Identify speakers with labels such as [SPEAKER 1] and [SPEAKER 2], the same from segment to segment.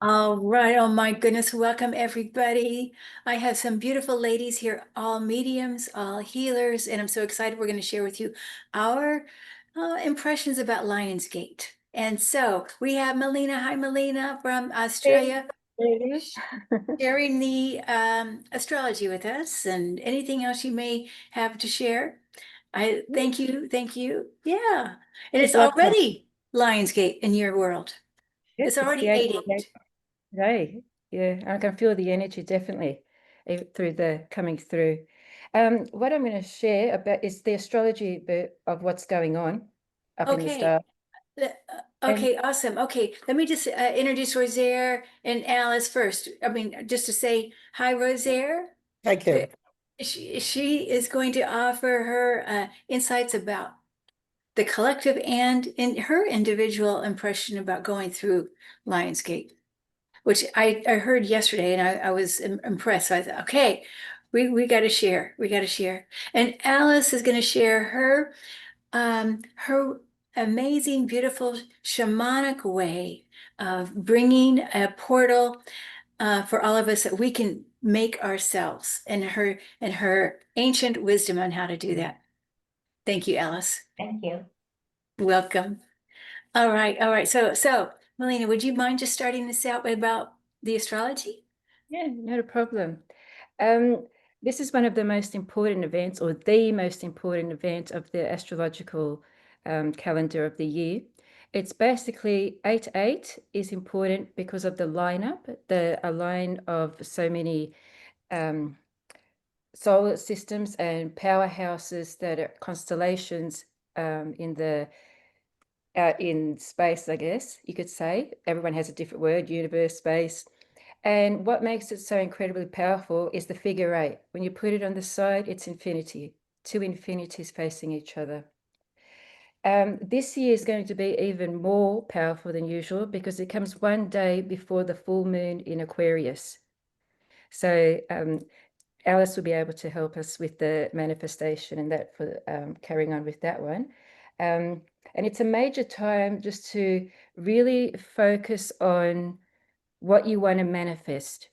[SPEAKER 1] All right. Oh my goodness. Welcome everybody. I have some beautiful ladies here, all mediums, all healers, and I'm so excited. We're going to share with you our impressions about Lionsgate. And so we have Malena. Hi, Malena from
[SPEAKER 2] Hey,
[SPEAKER 1] Australia,
[SPEAKER 2] ladies.
[SPEAKER 1] sharing the astrology with us and anything else you may have to share. I thank you. Thank you. Yeah. And it's
[SPEAKER 2] Welcome.
[SPEAKER 1] already Lionsgate in your world.
[SPEAKER 2] Yep,
[SPEAKER 1] It's
[SPEAKER 2] it's the
[SPEAKER 1] already
[SPEAKER 2] 88th
[SPEAKER 1] 8-8.
[SPEAKER 2] today. Yeah, I can feel the energy definitely through the coming through. What I'm going to share about is the astrology bit of what's going on up in the
[SPEAKER 1] Okay.
[SPEAKER 2] star. And
[SPEAKER 1] Okay, awesome. Okay, let me just introduce Rosaire and Alice first. I mean, just to say hi, Rosaire.
[SPEAKER 3] Hi,
[SPEAKER 1] Uh,
[SPEAKER 3] Kim.
[SPEAKER 1] she is going to offer her insights about the collective and in her individual impression about going through Lionsgate, which I heard yesterday and I was impressed. So I thought, okay, we got to share. We got to share. And Alice is going to share her amazing, beautiful shamanic way of bringing a portal for all of us that we can make ourselves, and her ancient wisdom on how to do that. Thank you, Alice.
[SPEAKER 2] thank you.
[SPEAKER 1] Welcome. All right, all right. So, Melina, would you mind just starting this out about the astrology?
[SPEAKER 2] Yeah, not a problem. Um, this is one of the most important events, or the most important event of the astrological calendar of the year. It's basically 8-8 is important because of the lineup, the a line of so many um, solar systems and powerhouses that are constellations in the in space, I guess you could say. Everyone has a different word, universe, space. And what makes it so incredibly powerful is the figure eight. When you put it on the side, it's infinity, two infinities facing each other. This year is going to be even more powerful than usual because it comes one day before the full moon in Aquarius. So Alice will be able to help us with the manifestation and that for carrying on with that one. And it's a major time just to really focus on what you want to manifest,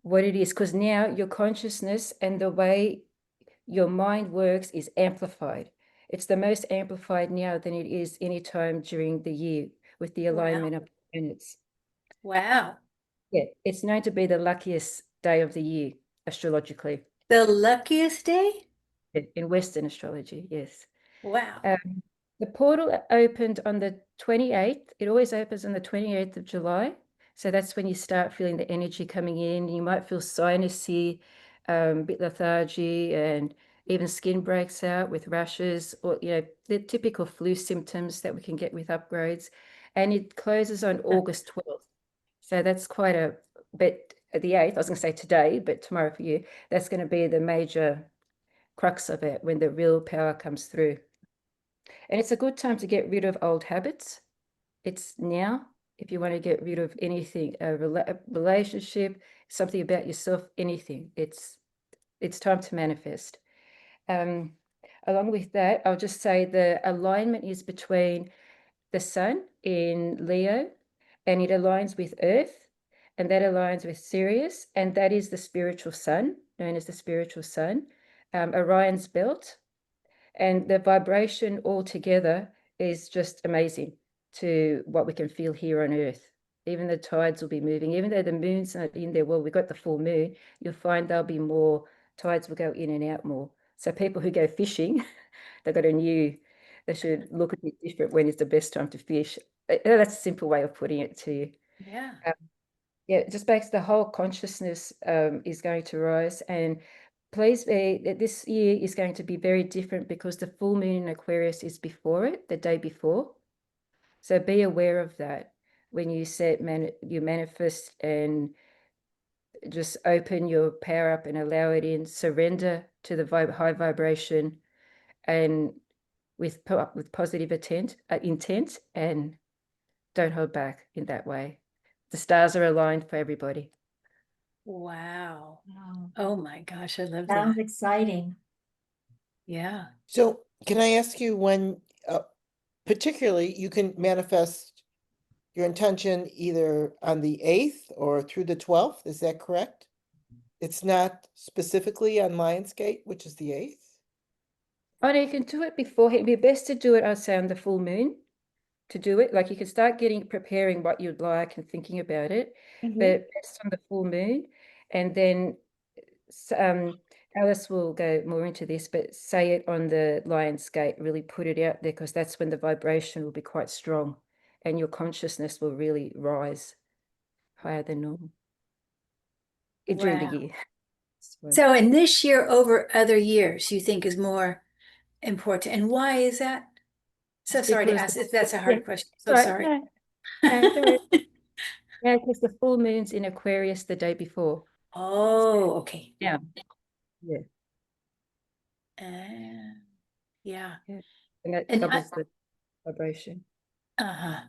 [SPEAKER 2] what it is, because now your consciousness and the way your mind works is amplified. It's the most amplified now than it is any time during the year with the
[SPEAKER 1] Wow.
[SPEAKER 2] alignment of the planets.
[SPEAKER 1] Wow.
[SPEAKER 2] Yeah, it's known to be the luckiest day of the year astrologically
[SPEAKER 1] The luckiest day?
[SPEAKER 2] in Western astrology. Yes.
[SPEAKER 1] Wow.
[SPEAKER 2] Um, the portal opened on the 28th. It always opens on the 28th of July. So that's when you start feeling the energy coming in. You might feel sinusy, a bit lethargy, and even skin breaks out with rashes or, the typical flu symptoms that we can get with upgrades. And it closes on August 12th. So that's quite a bit, the 8th, I was going to say today, but tomorrow for you, that's going to be the major crux of it when the real power comes through. And it's a good time to get rid of old habits. It's now, if you want to get rid of anything, a relationship, something about yourself, anything. It's time to manifest. Um, Along with that, I'll just say the alignment is between the sun in Leo, and it aligns with Earth, and that aligns with Sirius, and that is the spiritual sun, known as the spiritual sun, Orion's belt. And the vibration altogether is just amazing to what we can feel here on Earth. Even the tides will be moving, even though the moon's not in there. Well, we've got the full moon, you'll find there'll be more, tides will go in and out more. So people who go fishing, they've got a new, they should look a bit different when is the best time to fish. That's a simple way of putting it to you.
[SPEAKER 1] Yeah.
[SPEAKER 2] Um, yeah, it just makes the whole consciousness is going to rise. And please be that this year is going to be very different because the full moon in Aquarius is before it, the day before. So be aware of that when you you manifest and just open your power up and allow it in, surrender to the high vibration and with positive intent and don't hold back in that way. The stars are aligned for everybody.
[SPEAKER 1] Wow.
[SPEAKER 4] Wow.
[SPEAKER 1] Oh my gosh, I love
[SPEAKER 4] Sounds
[SPEAKER 1] that.
[SPEAKER 4] exciting.
[SPEAKER 1] Yeah.
[SPEAKER 3] So, can I ask you when, particularly, you can manifest your intention either on the 8th or through the 12th. Is that correct? It's not specifically on Lionsgate, which is the 8th.
[SPEAKER 2] Oh, no, you can do it beforehand. It'd be best to do it, I'd say, on the full moon to do it. Like you can start preparing what you'd like and thinking about it, but best on the full moon. And then Alice will go more into this, but say it on the Lionsgate, really put it out there, because that's when the vibration will be quite strong and your consciousness will really rise higher than normal during the
[SPEAKER 1] Wow.
[SPEAKER 2] year.
[SPEAKER 1] So in this year over other years, you think is more important. And why is that? So sorry to
[SPEAKER 2] Because
[SPEAKER 1] ask if that's a
[SPEAKER 2] yeah,
[SPEAKER 1] hard question. So
[SPEAKER 2] right,
[SPEAKER 1] sorry.
[SPEAKER 2] no, no, don't worry. Yeah, because the full moon's in Aquarius the day before.
[SPEAKER 1] Oh, okay.
[SPEAKER 2] Yeah. Yeah.
[SPEAKER 1] Yeah.
[SPEAKER 2] Yeah. And that
[SPEAKER 1] And
[SPEAKER 2] doubles the vibration.
[SPEAKER 1] uh-huh.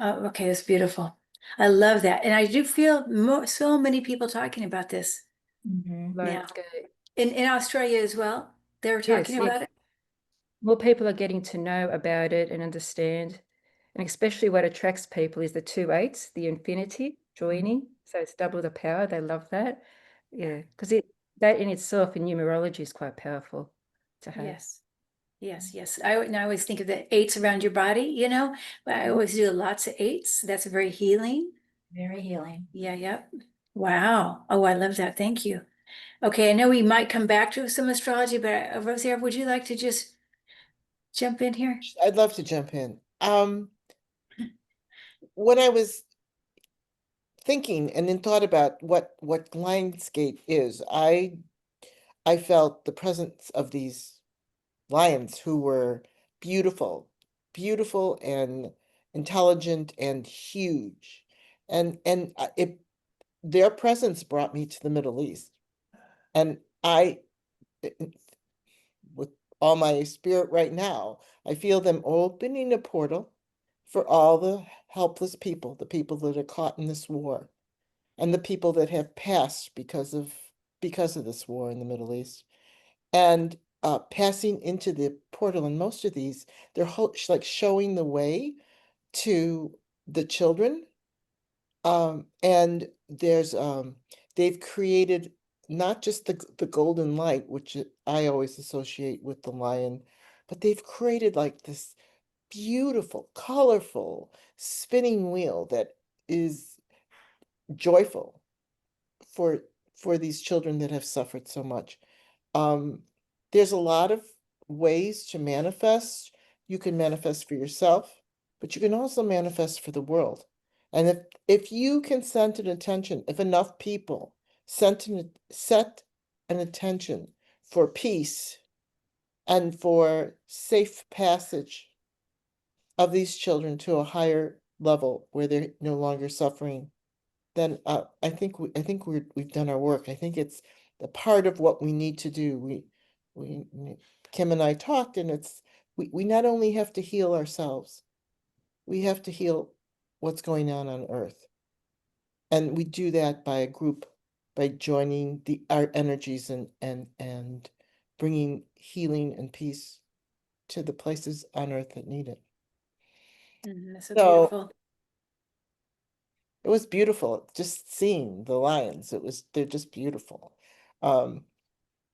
[SPEAKER 1] Oh, okay, that's beautiful. I love that. And I do feel so many people talking about this now.
[SPEAKER 2] Lionsgate.
[SPEAKER 1] In Australia as well, they're
[SPEAKER 2] Yes,
[SPEAKER 1] talking
[SPEAKER 2] yeah.
[SPEAKER 1] about it.
[SPEAKER 2] More people are getting to know about it and understand. And especially what attracts people is the 2/8, the infinity joining. So it's double the power. They love that. Yeah, because that in itself in numerology is quite powerful to have.
[SPEAKER 1] Yes. Yes, yes. And I always think of the eights around your body, you know, but I always do lots of eights. That's very healing.
[SPEAKER 4] Very healing.
[SPEAKER 1] Yeah, yep. Wow. Oh, I love that. Thank you. Okay, I know we might come back to some astrology, but Rosaire, would you like to just jump in here?
[SPEAKER 3] I'd love to jump in. When I was thinking and then thought about what Lionsgate is, I felt the presence of these lions who were beautiful, beautiful and intelligent and huge. And their presence brought me to the Middle East. And with all my spirit right now, I feel them opening a portal for all the helpless people, the people that are caught in this war, and the people that have passed because of this war in the Middle East, and passing into the portal. And most of these, they're like showing the way to the children. And they've created not just the golden light, which I always associate with the lion, but they've created like this beautiful, colorful spinning wheel that is joyful for these children that have suffered so much. Um, there's a lot of ways to manifest. You can manifest for yourself, but you can also manifest for the world. And if you can set an attention, if enough people set an attention for peace and for safe passage of these children to a higher level where they're no longer suffering, then I think we've done our work. I think it's a part of what we need to do. We Kim and I talked, and we not only have to heal ourselves, we have to heal what's going on Earth. And we do that by a group, by joining our energies and bringing healing and peace to the places on Earth that need it.
[SPEAKER 1] That's so
[SPEAKER 3] So
[SPEAKER 1] beautiful.
[SPEAKER 3] it was beautiful just seeing the lions. They're just beautiful.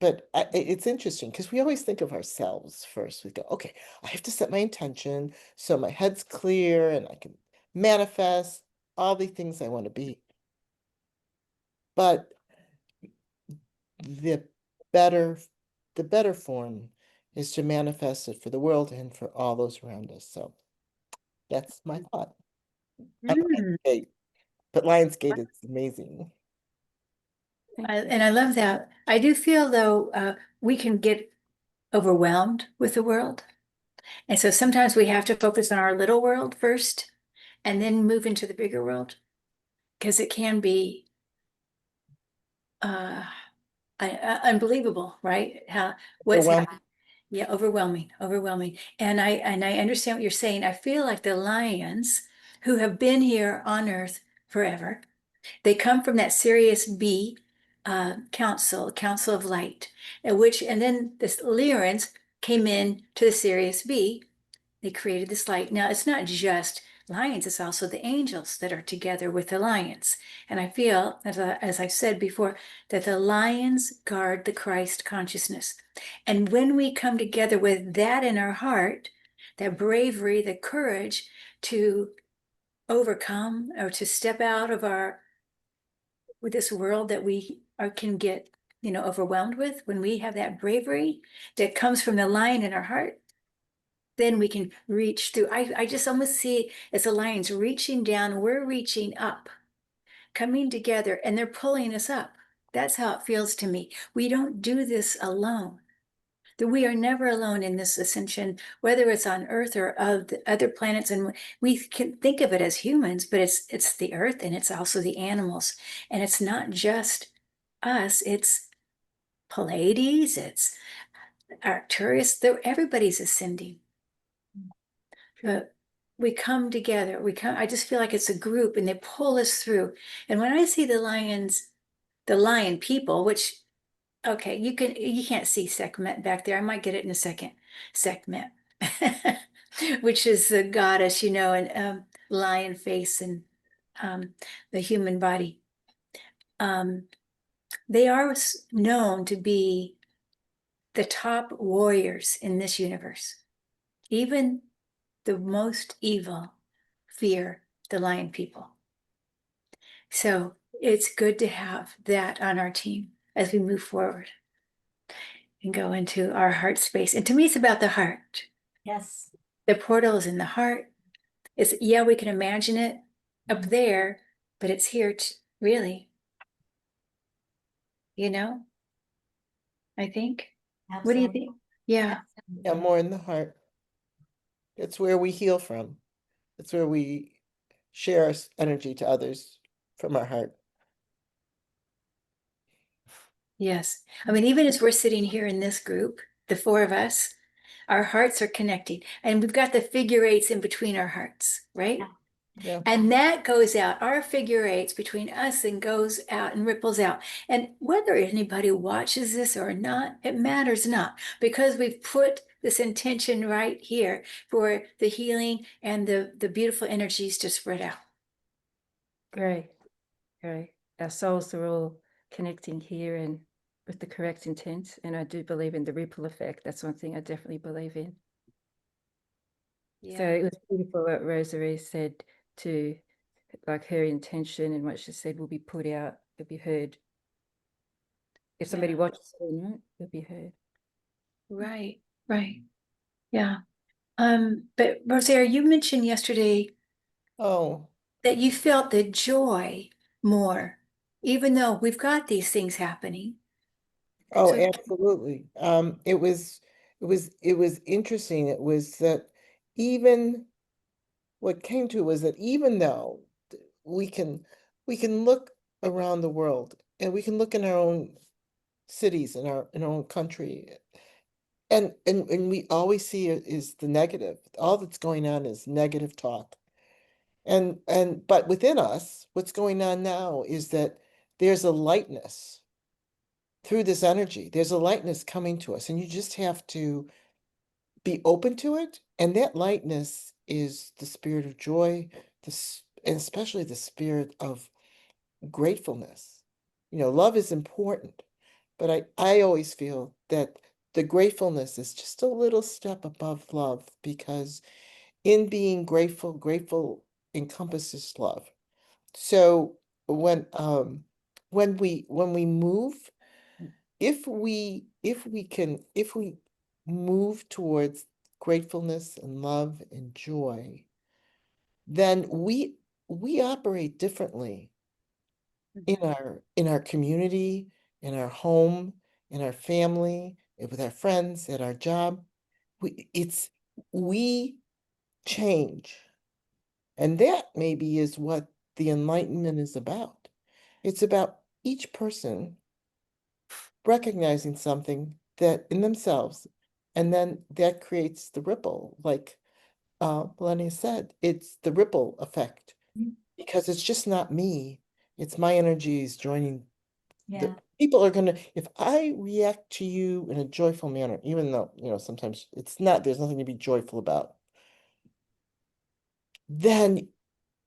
[SPEAKER 3] But it's interesting because we always think of ourselves first. We go, okay, I have to set my intention so my head's clear and I can manifest all the things I want to be. But the better form is to manifest it for the world and for all those around us. So that's my thought. Lionsgate. But Lionsgate is amazing.
[SPEAKER 1] And I love that. I do feel though, we can get overwhelmed with the world. And so sometimes we have to focus on our little world first and then move into the bigger world because it can be uh, unbelievable, right? What's
[SPEAKER 3] Overwhelming.
[SPEAKER 1] happening? Yeah, overwhelming. And I understand what you're saying. I feel like the lions who have been here on Earth forever, they come from that Sirius B council of light, and then the Lyrians came in to the Sirius B. They created this light. Now it's not just lions, it's also the angels that are together with the lions. And I feel, as I said before, that the lions guard the Christ consciousness. And when we come together with that in our heart, that bravery, the courage to overcome or to step out of with this world that we can get, overwhelmed with, when we have that bravery that comes from the lion in our heart, then we can reach through. I just almost see as the lions reaching down, we're reaching up, coming together, and they're pulling us up. That's how it feels to me. We don't do this alone. That we are never alone in this ascension, whether it's on Earth or of the other planets. And we can think of it as humans, but it's the Earth and it's also the animals. And it's not just us, it's Pleiades, it's Arcturus, everybody's ascending. But we come together. I just feel like it's a group and they pull us through. And when I see the lions, the lion people, which, okay, you can't see Sekhmet back there. I might get it in a second. Sekhmet, which is the goddess, and lion face and the human body. They are known to be the top warriors in this universe. Even the most evil fear the lion people. So it's good to have that on our team as we move forward and go into our heart space. And to me, it's about the heart.
[SPEAKER 4] Yes.
[SPEAKER 1] The portal is in the heart. We can imagine it up there, but it's here really, I think. What do you
[SPEAKER 4] Absolutely.
[SPEAKER 1] think? Yeah.
[SPEAKER 3] Yeah, more in the heart. It's where we heal from. It's where we share energy to others from our heart.
[SPEAKER 1] Yes. I mean, even as we're sitting here in this group, the four of us, our hearts are connecting and we've got the figure eights in between our hearts, right?
[SPEAKER 3] Yeah.
[SPEAKER 1] And that goes out, our figure eights between us and goes out and ripples out. And whether anybody watches this or not, it matters not, because we've put this intention right here for the healing and the beautiful energies to spread out.
[SPEAKER 2] Great, great. Our souls are all connecting here and with the correct intent. And I do believe in the ripple effect. That's one thing I definitely believe in. So it was beautiful what Rosaire said to, like, her intention and what she said will be put out, will be heard. If somebody
[SPEAKER 1] Yeah.
[SPEAKER 2] watches it or not, it'll be heard.
[SPEAKER 1] Right, right. Yeah. But Rosaire, you mentioned yesterday
[SPEAKER 3] Oh,
[SPEAKER 1] that you felt the joy more, even though we've got these things happening.
[SPEAKER 3] oh,
[SPEAKER 1] So
[SPEAKER 3] absolutely. It was interesting. It was that even what came to it was that even though we can we can look around the world and we can look in our own cities in our own country and we always see it is the negative. All that's going on is negative talk. But within us, what's going on now is that there's a lightness through this energy. There's a lightness coming to us, and you just have to be open to it. And that lightness is the spirit of joy, and especially the spirit of gratefulness. Love is important, but I always feel that the gratefulness is just a little step above love, because in being grateful, grateful encompasses love. So when we move, if we move towards gratefulness and love and joy, then we operate differently in our community, in our home, in our family, with our friends, at our job. We change. And that maybe is what the Enlightenment is about. It's about each person recognizing something that in themselves, and then that creates the ripple. Like Malena said, it's the ripple effect, because it's just not me. It's my energies joining.
[SPEAKER 4] Yeah.
[SPEAKER 3] People are gonna, if I react to you in a joyful manner, even though, sometimes it's not, there's nothing to be joyful about. then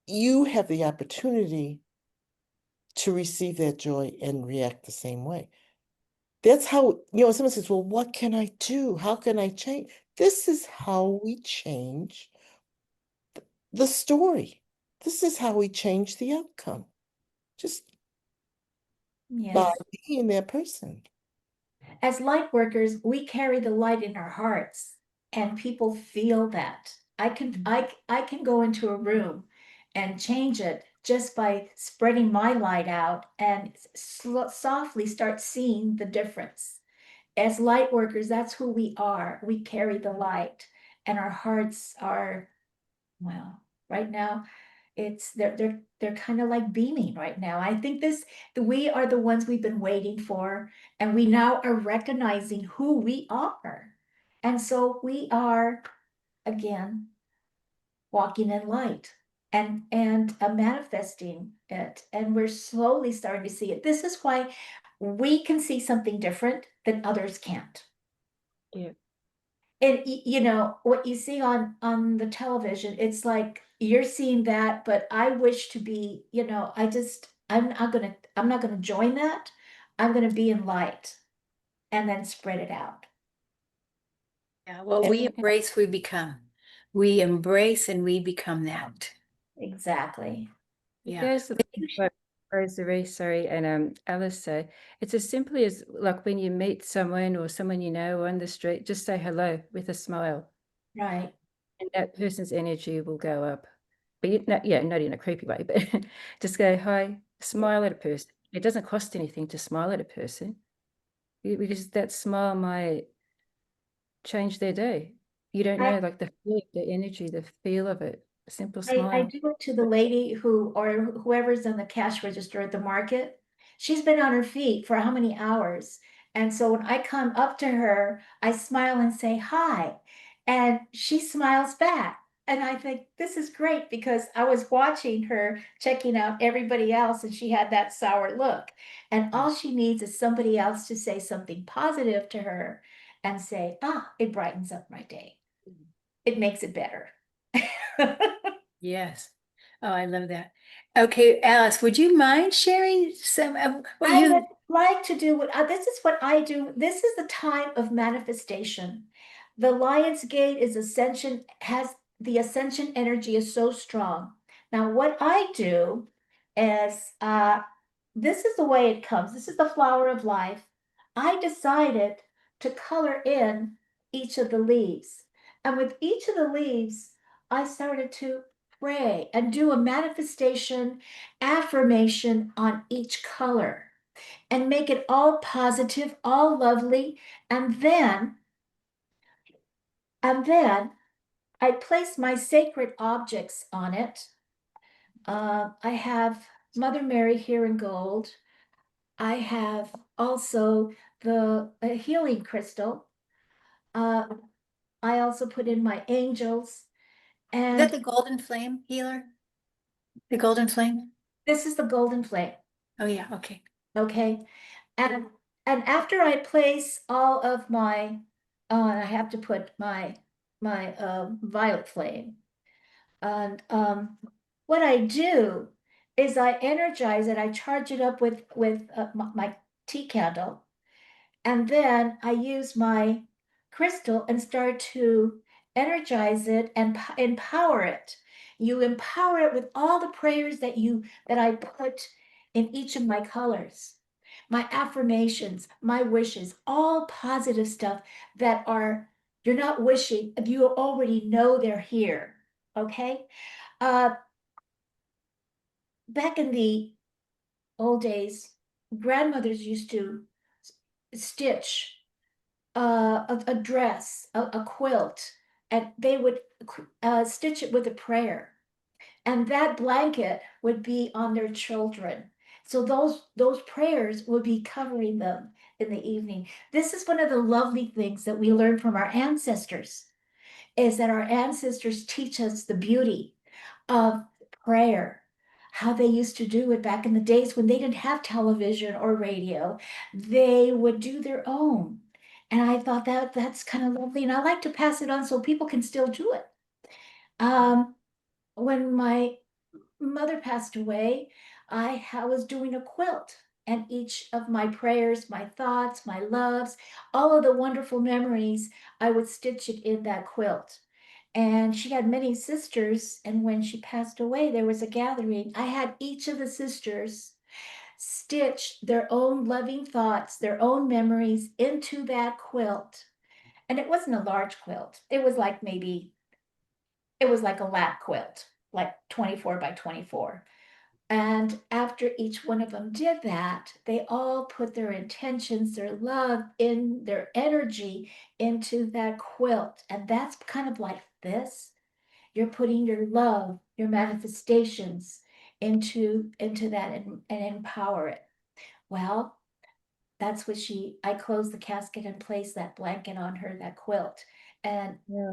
[SPEAKER 3] you have the opportunity to receive that joy and react the same way. That's how, someone says, well, what can I do? How can I change? This is how we change the story. This is how we change the outcome. Just by
[SPEAKER 4] Yes.
[SPEAKER 3] being that person.
[SPEAKER 4] As light workers, we carry the light in our hearts and people feel that. I can go into a room and change it just by spreading my light out and softly start seeing the difference. As light workers, that's who we are. We carry the light and our hearts are, well, right now it's they're kind of like beaming right now. I think we are the ones we've been waiting for, and we now are recognizing who we are. And so we are again walking in light and manifesting it, and we're slowly starting to see it. This is why we can see something different that others can't.
[SPEAKER 2] Yeah.
[SPEAKER 4] And you know what you see on the television, it's like you're seeing that, but I wish to be, I'm not gonna join that. I'm gonna be in light and then spread it out.
[SPEAKER 1] Yeah, well,
[SPEAKER 3] And
[SPEAKER 1] we embrace, we become. We embrace and we become that.
[SPEAKER 4] Exactly.
[SPEAKER 1] Yeah.
[SPEAKER 2] There's the what Rosaire, sorry, and Alice say. It's as simply as like when you meet someone or someone you know on the street, just say hello with a smile,
[SPEAKER 4] Right.
[SPEAKER 2] and that person's energy will go up. But yeah, not in a creepy way, but just go hi, smile at a person. It doesn't cost anything to smile at a person because that smile might change their day. You don't
[SPEAKER 4] I,
[SPEAKER 2] know, like the feel, the energy, the feel of it. A simple
[SPEAKER 4] I
[SPEAKER 2] smile.
[SPEAKER 4] do it to the lady who, or whoever's on the cash register at the market. She's been on her feet for how many hours? And so when I come up to her, I smile and say hi, and she smiles back. And I think this is great because I was watching her checking out everybody else and she had that sour look. And all she needs is somebody else to say something positive to her and say, ah, it brightens up my day. It makes it better.
[SPEAKER 1] Yes. Oh, I love that. Okay, Alice, would you mind sharing some of what
[SPEAKER 4] I would
[SPEAKER 1] you
[SPEAKER 4] like to do what this is what I do. This is the time of manifestation. The Lionsgate is ascension, has the ascension energy is so strong. Now, what I do is this is the way it comes. This is the flower of life. I decided to color in each of the leaves. And with each of the leaves, I started to pray and do a manifestation affirmation on each color and make it all positive, all lovely. And then I place my sacred objects on it. I have Mother Mary here in gold. I have also the healing crystal. Uh, I also put in my angels,
[SPEAKER 1] is that
[SPEAKER 4] and
[SPEAKER 1] the golden flame healer? The golden flame?
[SPEAKER 4] this is the golden flame.
[SPEAKER 1] Oh yeah, okay.
[SPEAKER 4] Okay. And after I place all of my, I have to put my violet flame. And what I do is I energize it. I charge it up with my tea candle, and then I use my crystal and start to energize it and empower it. You empower it with all the prayers that I put in each of my colors, my affirmations, my wishes, all positive stuff that are, you're not wishing, you already know they're here. Okay. Uh, Back in the old days, grandmothers used to stitch a dress, a quilt, and they would stitch it with a prayer. And that blanket would be on their children. So those prayers would be covering them in the evening. This is one of the lovely things that we learn from our ancestors, is that our ancestors teach us the beauty of prayer, how they used to do it back in the days when they didn't have television or radio. They would do their own. And I thought that's kind of lovely. And I like to pass it on so people can still do it. Um, when my mother passed away, was doing a quilt, and each of my prayers, my thoughts, my loves, all of the wonderful memories, I would stitch it in that quilt. And she had many sisters, and when she passed away, there was a gathering. I had each of the sisters stitch their own loving thoughts, their own memories into that quilt. And it wasn't a large quilt. It was like a lap quilt, like 24 by 24. And after each one of them did that, they all put their intentions, their love, in their energy into that quilt. And that's kind of like this. You're putting your love, your manifestations into that, and empower it. Well, that's what I closed the casket and placed that blanket on her, that quilt. And
[SPEAKER 2] Yeah.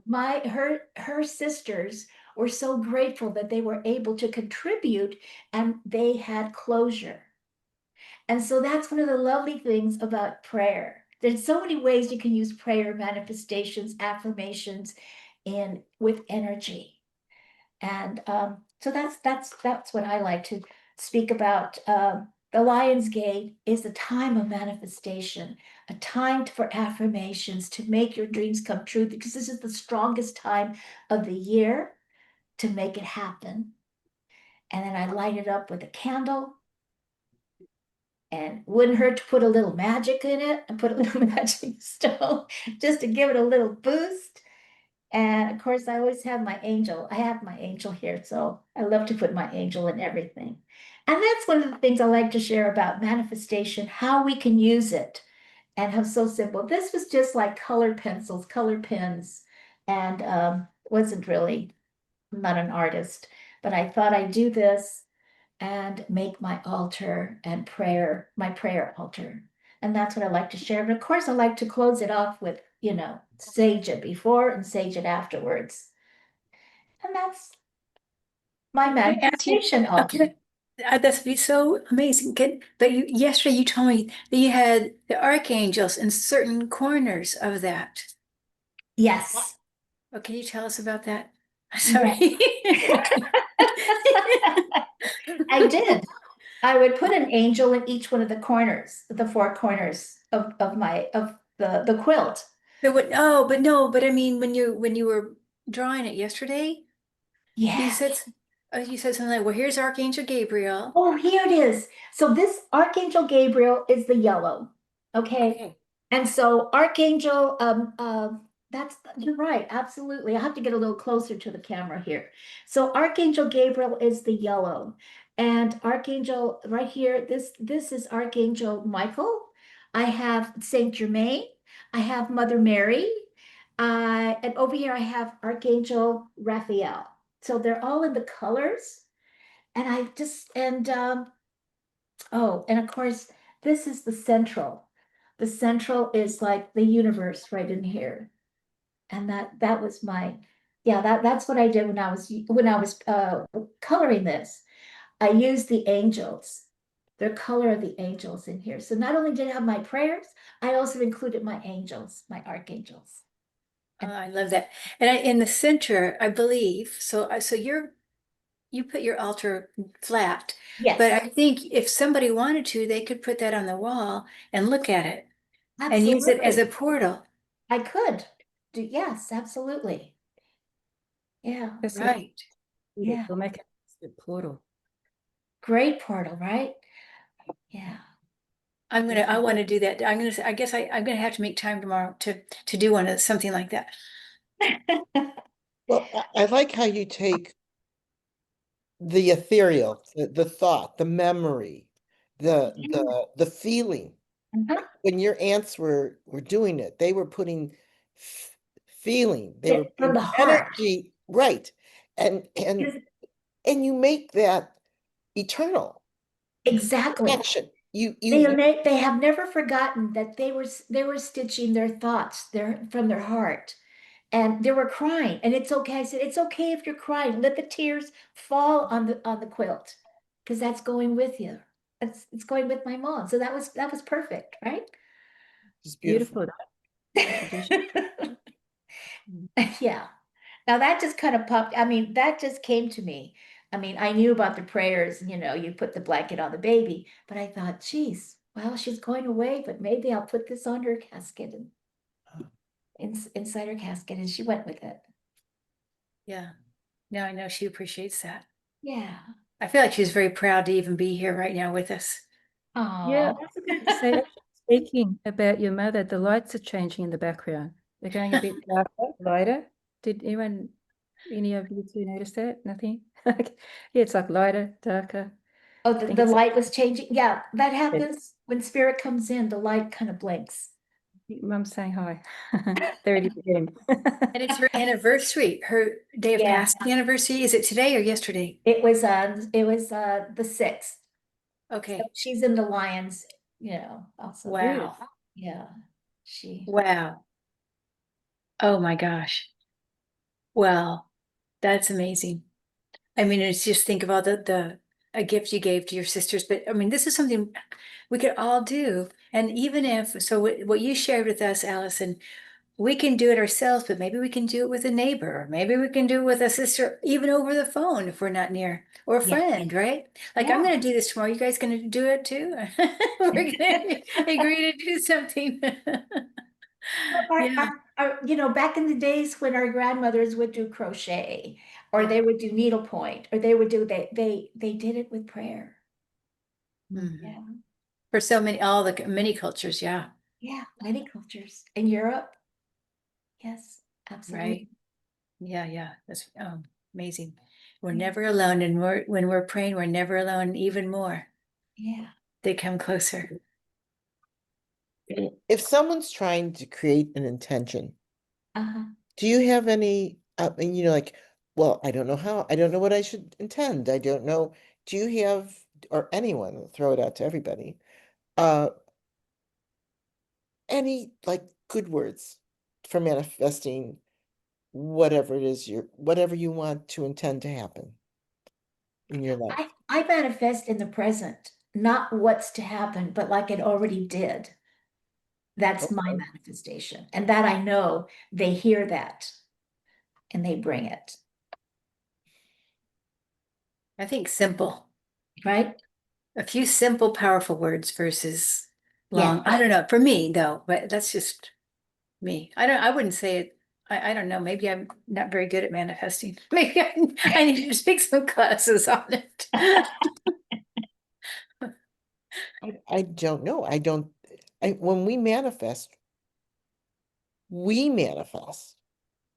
[SPEAKER 4] her sisters were so grateful that they were able to contribute, and they had closure. And so that's one of the lovely things about prayer. There's so many ways you can use prayer, manifestations, affirmations, and with energy. And so that's what I like to speak about. The Lionsgate is a time of manifestation, a time for affirmations to make your dreams come true, because this is the strongest time of the year to make it happen. And then I light it up with a candle, and wouldn't hurt to put a little magic in it and put a little magic stone just to give it a little boost. And of course, I always have my angel. I have my angel here, so I love to put my angel in everything. And that's one of the things I like to share about manifestation, how we can use it, and how so simple. This was just like colored pencils, colored pens, and wasn't really, I'm not an artist, but I thought I'd do this and make my altar and prayer, my prayer altar. And that's what I like to share. But of course, I like to close it off with, sage it before and sage it afterwards. And that's my
[SPEAKER 1] Can I ask you?
[SPEAKER 4] manifestation altar.
[SPEAKER 1] That's be so amazing. But yesterday you told me that you had the archangels in certain corners of that.
[SPEAKER 4] Yes.
[SPEAKER 1] Oh, can you tell us about that?
[SPEAKER 4] Yes.
[SPEAKER 1] Sorry.
[SPEAKER 4] I did. I would put an angel in each one of the corners, the four corners of the quilt.
[SPEAKER 1] But no, but I mean, when you were drawing it yesterday, you
[SPEAKER 4] Yes.
[SPEAKER 1] said you said something like, "Well, here's Archangel Gabriel."
[SPEAKER 4] Oh, here it is. So this Archangel Gabriel is the yellow. Okay.
[SPEAKER 1] Okay.
[SPEAKER 4] And so Archangel, you're right, absolutely. I have to get a little closer to the camera here. So Archangel Gabriel is the yellow. And Archangel right here, this is Archangel Michael. I have Saint Germain. I have Mother Mary. And over here I have Archangel Raphael. So they're all in the colors. And I just oh, and of course, this is the central. The central is like the universe right in here. And that was yeah, that's what I did when I was coloring this. I used the angels, the color of the angels in here. So not only did I have my prayers, I also included my angels, my archangels.
[SPEAKER 1] Oh, I love that. And in the center, I believe, so you put your altar flat, but
[SPEAKER 4] Yes,
[SPEAKER 1] I think if somebody wanted to, they could put that on the wall and look at it and use it as a
[SPEAKER 4] absolutely.
[SPEAKER 1] portal.
[SPEAKER 4] I could do, yes, absolutely. Yeah,
[SPEAKER 2] That's a
[SPEAKER 1] Right.
[SPEAKER 4] yeah.
[SPEAKER 2] It'll make a portal.
[SPEAKER 4] Great portal, right? Yeah.
[SPEAKER 1] I want to do that. I guess I'm gonna have to make time tomorrow to do something like that.
[SPEAKER 3] Well, I like how you take the ethereal, the thought, the memory, the feeling.
[SPEAKER 4] Mhm.
[SPEAKER 3] When your aunts were doing it, they were putting feeling, they were
[SPEAKER 4] From
[SPEAKER 3] putting
[SPEAKER 4] the heart.
[SPEAKER 3] energy, right? And and
[SPEAKER 4] Because-
[SPEAKER 3] and you make that eternal
[SPEAKER 4] Exactly.
[SPEAKER 3] connection. You
[SPEAKER 4] They have never forgotten that they were stitching their thoughts from their heart, and they were crying. And it's okay. I said, it's okay if you're crying. Let the tears fall on the quilt, because that's going with you. It's going with my mom. So that was perfect, right?
[SPEAKER 3] It's beautiful.
[SPEAKER 2] Beautiful. That tradition.
[SPEAKER 4] Yeah. Now that just kind of popped, I mean, that just came to me. I mean, I knew about the prayers, you know, you put the blanket on the baby, but I thought, geez, well, she's going away, but maybe I'll put this on her casket and inside her casket, and she went with it.
[SPEAKER 1] Yeah. No, I know she appreciates that.
[SPEAKER 4] Yeah.
[SPEAKER 1] I feel like she's very proud to even be here right now with us.
[SPEAKER 2] Yeah,
[SPEAKER 4] Oh.
[SPEAKER 2] I was going to say, actually, speaking about your mother, the lights are changing in the background. They're going a bit darker, lighter. Did any of you two notice that? Nothing? Yeah, it's like lighter, darker.
[SPEAKER 4] Oh,
[SPEAKER 2] I think
[SPEAKER 4] the
[SPEAKER 2] it's
[SPEAKER 4] light was changing. Yeah, that happens when spirit comes in, the light kind of blinks.
[SPEAKER 2] Mum's saying hi. They're ready to get him.
[SPEAKER 1] And it's her anniversary, her day of
[SPEAKER 4] Yeah.
[SPEAKER 1] passing anniversary. Is it today or yesterday?
[SPEAKER 4] It was the 6th.
[SPEAKER 1] Okay.
[SPEAKER 4] So she's in the Lions, you know, also.
[SPEAKER 1] Wow.
[SPEAKER 4] Yeah. She
[SPEAKER 1] Wow. Oh my gosh. Well, that's amazing. I mean, it's just think about the a gift you gave to your sisters, but I mean, this is something we could all do. And even if, so what you shared with us, Allison, we can do it ourselves, but maybe we can do it with a neighbor, or maybe we can do it with a sister, even over the phone if we're not near, or a
[SPEAKER 4] Yeah.
[SPEAKER 1] friend, right? Like I'm
[SPEAKER 4] Yeah.
[SPEAKER 1] gonna do this tomorrow. You guys gonna do it too? We're gonna agree to do something. Yeah.
[SPEAKER 4] You know, back in the days when our grandmothers would do crochet, or
[SPEAKER 1] Yeah.
[SPEAKER 4] they would do needlepoint, or they would do they did it with prayer.
[SPEAKER 1] Mhm.
[SPEAKER 4] Yeah.
[SPEAKER 1] For so many, all the many cultures, yeah,
[SPEAKER 4] Yeah. Many cultures in Europe. Yes, absolutely.
[SPEAKER 1] right. Yeah, yeah. That's amazing. We're never alone, and when we're praying, we're never alone. Even more,
[SPEAKER 4] Yeah.
[SPEAKER 1] they come closer.
[SPEAKER 3] If someone's trying to create an intention,
[SPEAKER 4] Uh-huh.
[SPEAKER 3] do you have any, and like, well, I don't know how, I don't know what I should intend. I don't know. Do you have, or anyone, throw it out to everybody, uh, any like good words for manifesting whatever it is whatever you want to intend to happen in your life?
[SPEAKER 4] I manifest in the present, not what's to happen, but like it already did. That's my
[SPEAKER 3] Okay.
[SPEAKER 4] manifestation. And that I know they hear that and they bring it,
[SPEAKER 1] I think simple,
[SPEAKER 4] right?
[SPEAKER 1] a few simple, powerful words versus long.
[SPEAKER 4] Yeah.
[SPEAKER 1] I don't know. For me, though, but that's just me. I wouldn't say it. I don't know. Maybe I'm not very good at manifesting. Maybe I need to take some classes on it.
[SPEAKER 3] I don't know. When we manifest.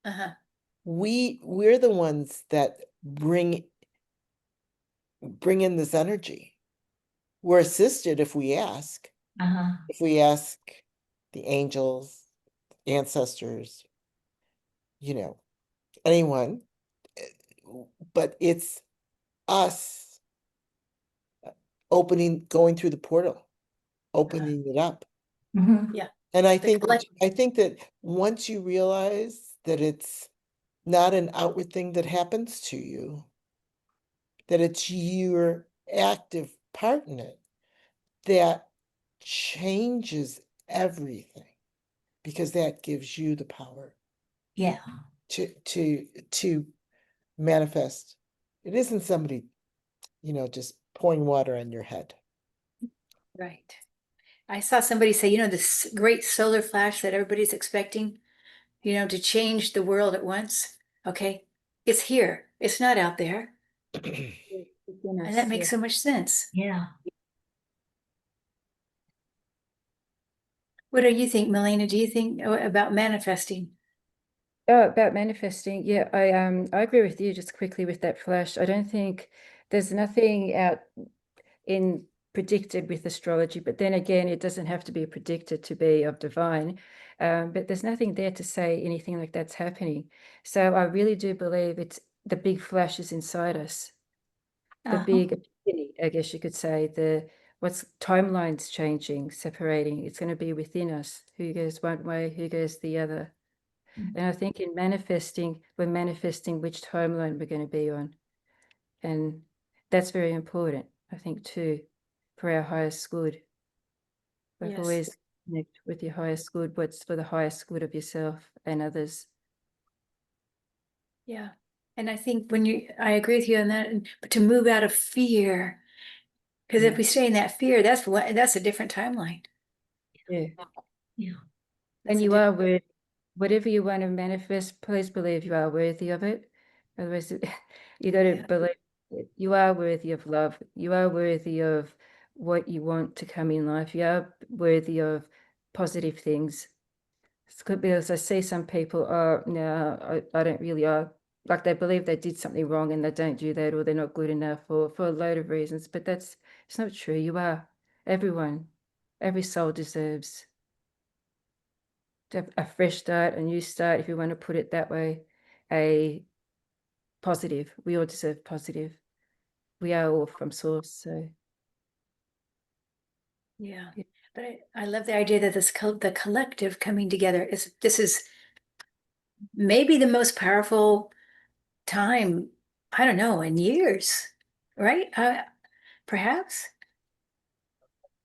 [SPEAKER 1] Uh-huh.
[SPEAKER 3] We're the ones that bring in this energy. We're assisted if we ask.
[SPEAKER 4] Uh-huh.
[SPEAKER 3] If we ask the angels, ancestors, anyone, eh, but it's us going through the portal, opening it up.
[SPEAKER 4] Mhm.
[SPEAKER 1] Yeah.
[SPEAKER 3] And I
[SPEAKER 1] The
[SPEAKER 3] think that once you realize that it's not an outward thing that happens to you, that it's your active part in it, that changes everything, because that gives you the power
[SPEAKER 4] Yeah.
[SPEAKER 3] to manifest. It isn't somebody, just pouring water on your head.
[SPEAKER 1] Right. I saw somebody say, this great solar flash that everybody's expecting, to change the world at once. Okay. It's here. It's not out there. And that makes so much sense.
[SPEAKER 4] Yeah.
[SPEAKER 1] What do you think, Malena? Do you think about manifesting?
[SPEAKER 2] Oh, about manifesting, yeah, I agree with you just quickly with that flash. I don't think there's nothing out in predicted with astrology, but then again, it doesn't have to be predicted to be of divine. But there's nothing there to say anything like that's happening. So I really do believe it's the big flash is inside us, the
[SPEAKER 4] Uh-huh.
[SPEAKER 2] big epiphany, I guess you could say, what's timelines changing, separating. It's going to be within us. Who goes one way, who goes the other. And I think in manifesting, we're manifesting which timeline we're going to be on. And that's very important, I think, too, for our highest good. Like
[SPEAKER 1] Yes.
[SPEAKER 2] always connect with your highest good, what's for the highest good of yourself and others.
[SPEAKER 1] Yeah. And I think I agree with you on that, but to move out of fear, because if we stay in that fear, that's a different timeline.
[SPEAKER 2] Yeah.
[SPEAKER 4] Yeah.
[SPEAKER 2] And
[SPEAKER 1] That's a
[SPEAKER 2] you are
[SPEAKER 1] different-
[SPEAKER 2] worthy. Whatever you want to manifest, please believe you are worthy of it. Otherwise, you got to
[SPEAKER 1] Yeah.
[SPEAKER 2] believe it. You are worthy of love. You are worthy of what you want to come in life. You are worthy of positive things. It's good because I see some people, oh, no, I don't really, like they believe they did something wrong and they don't do that, or they're not good enough, or for a load of reasons. But it's not true. You are. Everyone, every soul deserves to have a fresh start, a new start, if you want to put it that way, a positive. We all deserve positive. We are all from source. So
[SPEAKER 1] Yeah.
[SPEAKER 2] Yeah.
[SPEAKER 1] But I love the idea that the collective coming together this is maybe the most powerful time, I don't know, in years, right? Perhaps,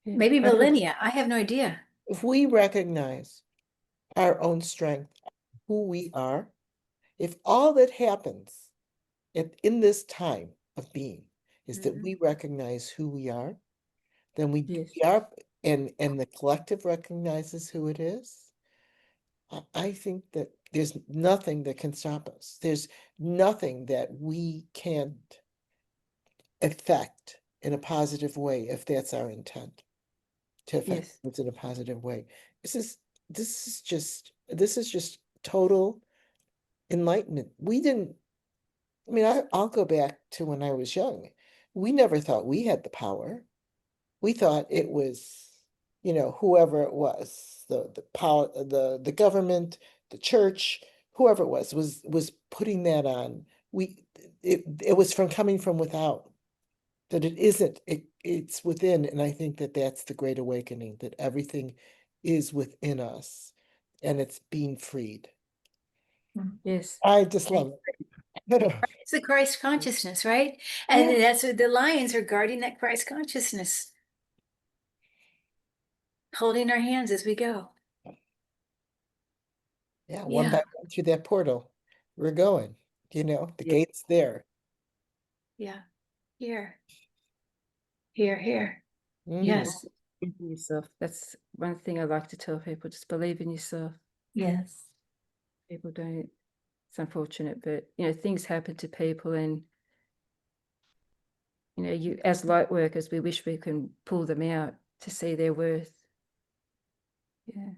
[SPEAKER 2] yeah,
[SPEAKER 1] maybe
[SPEAKER 2] I hope.
[SPEAKER 1] millennia. I have no idea.
[SPEAKER 3] If we recognize our own strength, who we are, if all that happens in this time of being is that
[SPEAKER 1] Mhm.
[SPEAKER 3] we recognize who we are, then we
[SPEAKER 2] Yes.
[SPEAKER 3] are, and the collective recognizes who it is. I think that there's nothing that can stop us. There's nothing that we can't affect in a positive way if that's our intent, to affect
[SPEAKER 2] Yes.
[SPEAKER 3] it in a positive way. This is this is just total enlightenment. We didn't, I mean, I'll go back to when I was young. We never thought we had the power. We thought it was, whoever it was, the power, the government, the church, whoever it was putting that on. It was from coming from without. That it isn't, it's within, and I think that that's the great awakening, that everything is within us, and it's being freed.
[SPEAKER 2] Yes.
[SPEAKER 3] I just love it.
[SPEAKER 1] It's the Christ consciousness, right? And
[SPEAKER 3] Yeah.
[SPEAKER 1] that's what the lions are guarding, that Christ consciousness, holding our hands as we go.
[SPEAKER 3] Yeah, one
[SPEAKER 1] Yeah,
[SPEAKER 3] by one through that portal, we're going, the
[SPEAKER 2] Yeah.
[SPEAKER 3] gate's there.
[SPEAKER 1] yeah. Here, here, here.
[SPEAKER 3] Mhm.
[SPEAKER 1] Yes,
[SPEAKER 2] Believe in yourself. That's one thing I like to tell people. Just believe in yourself.
[SPEAKER 4] Yes.
[SPEAKER 2] People don't. It's unfortunate, but things happen to people, and you as light workers, we wish we can pull them out to see their worth. Yeah.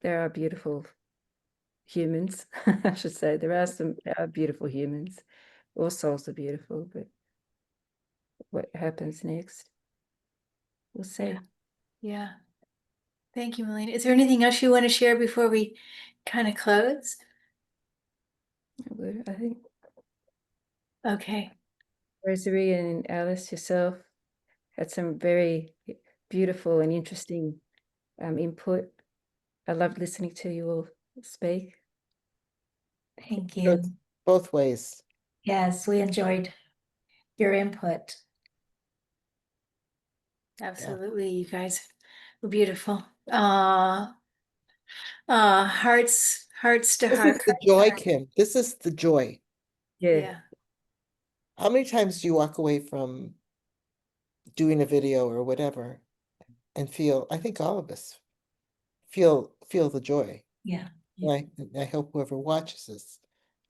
[SPEAKER 2] There are beautiful humans, I should say. There are beautiful humans. All souls are beautiful, but what happens next? We'll see.
[SPEAKER 1] yeah, yeah. Thank you, Malena. Is there anything else you want to share before we kind of close?
[SPEAKER 2] I think
[SPEAKER 1] Okay.
[SPEAKER 2] Rosaire and Alice, yourself, had some very beautiful and interesting input. I loved listening to you all speak.
[SPEAKER 4] Thank
[SPEAKER 3] So it's
[SPEAKER 4] you.
[SPEAKER 3] both ways.
[SPEAKER 4] Yes, we enjoyed your input.
[SPEAKER 1] Absolutely, you guys were beautiful. Hearts to
[SPEAKER 3] This is
[SPEAKER 1] heart.
[SPEAKER 3] the joy, Kim. This is the joy.
[SPEAKER 2] Yeah.
[SPEAKER 1] Yeah,
[SPEAKER 3] How many times do you walk away from doing a video or whatever and feel, I think all of us feel the joy.
[SPEAKER 4] Yeah.
[SPEAKER 3] And I hope whoever watches this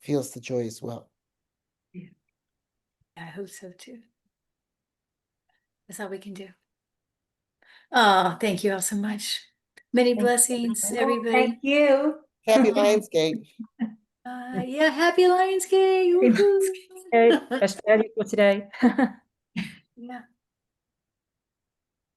[SPEAKER 3] feels the joy as well.
[SPEAKER 1] I hope so too. That's all we can do. Oh, thank you all so much. Many blessings,
[SPEAKER 4] Oh,
[SPEAKER 1] everybody.
[SPEAKER 4] thank you.
[SPEAKER 3] Happy Lionsgate.
[SPEAKER 1] Yeah, happy Lionsgate.
[SPEAKER 4] Happy
[SPEAKER 1] Woohoo.
[SPEAKER 2] Okay, Australia for today.
[SPEAKER 1] Yeah.